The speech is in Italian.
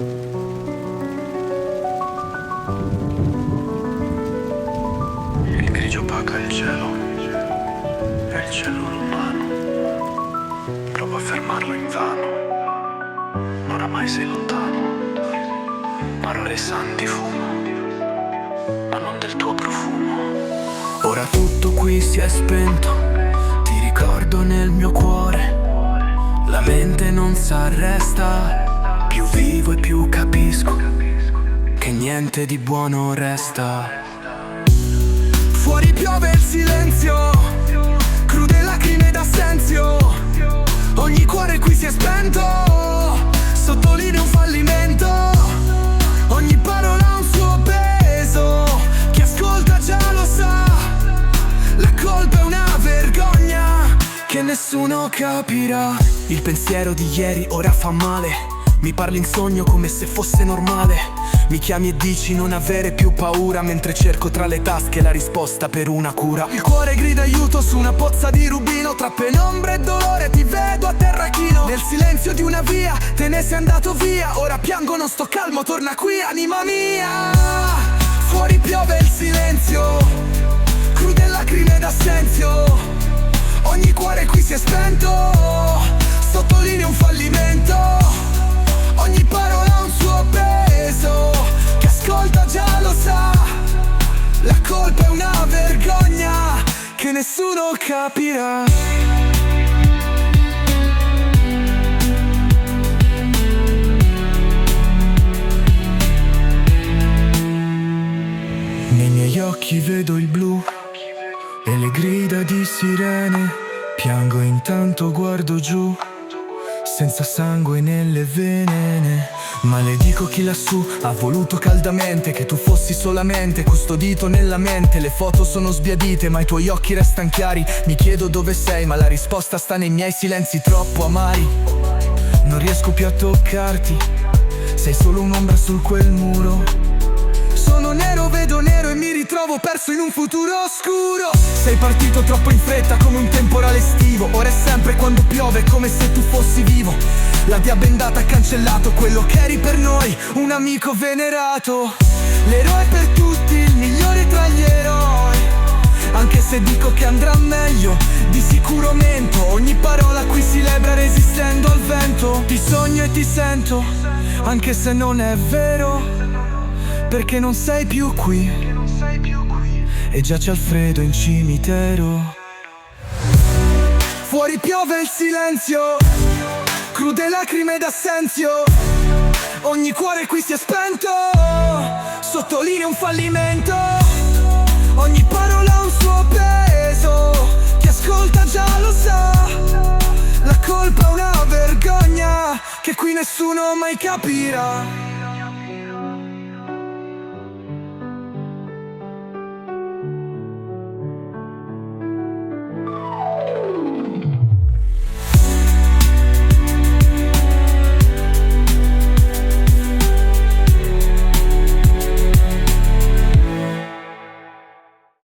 Il grigio opaca il cielo e il cielo lontano. Provo a fermarlo invano, oramai sei lontano. Parole santi fumo, ma non del tuo profumo. Ora tutto qui si è spento, ti ricordo nel mio cuore. La mente non s'arresta, più vivo e più capisco che niente di buono resta. Fuori piove il silenzio, crude lacrime d'assenzio. Ogni cuore qui si è spento, sottolinea un fallimento. Ogni parola ha un suo peso, chi ascolta già lo sa. La colpa è una vergogna che nessuno capirà. Il pensiero di ieri ora fa male, mi parli in sogno come se fosse normale. Mi chiami e dici non avere più paura, mentre cerco tra le tasche la risposta per una cura. Il cuore grida aiuto su una pozza di rubino, tra penombra e dolore ti vedo a terra chino. Nel silenzio di una via te ne sei andato via, ora piango non sto calmo, torna qui anima mia. Fuori piove il silenzio, crude lacrime d'assenzio. Ogni cuore qui si è spento, sottolinea un fallimento. Ogni parola ha un suo peso, chi ascolta già lo sa. La colpa è una vergogna che nessuno capirà. Nei miei occhi vedo il blu e le grida di sirene. Piango intanto guardo giù, senza sangue nelle vene. Maledico chi lassù ha voluto caldamente che tu fossi solamente custodito nella mente. Le foto sono sbiadite ma i tuoi occhi restan chiari. Mi chiedo dove sei ma la risposta sta nei miei silenzi troppo amari. Non riesco più a toccarti, sei solo un'ombra su quel muro. Sono nero, vedo nero e mi ritrovo perso in un futuro oscuro. Sei partito troppo in fretta come un temporale estivo. Ora è sempre quando piove come se tu fossi vivo. La via bendata ha cancellato quello che eri per noi, un amico venerato. L'eroe per tutti, il migliore tra gli eroi. Anche se dico che andrà meglio, di sicuro mento. Ogni parola qui celebra resistendo al vento. Ti sogno e ti sento, anche se non è vero, perché non sei più qui e giace Alfredo in cimitero. Fuori piove il silenzio, crude lacrime d'assenzio. Ogni cuore qui si è spento, sottolinea un fallimento. Ogni parola ha un suo peso, chi ascolta già lo sa. La colpa è una vergogna che qui nessuno mai capirà.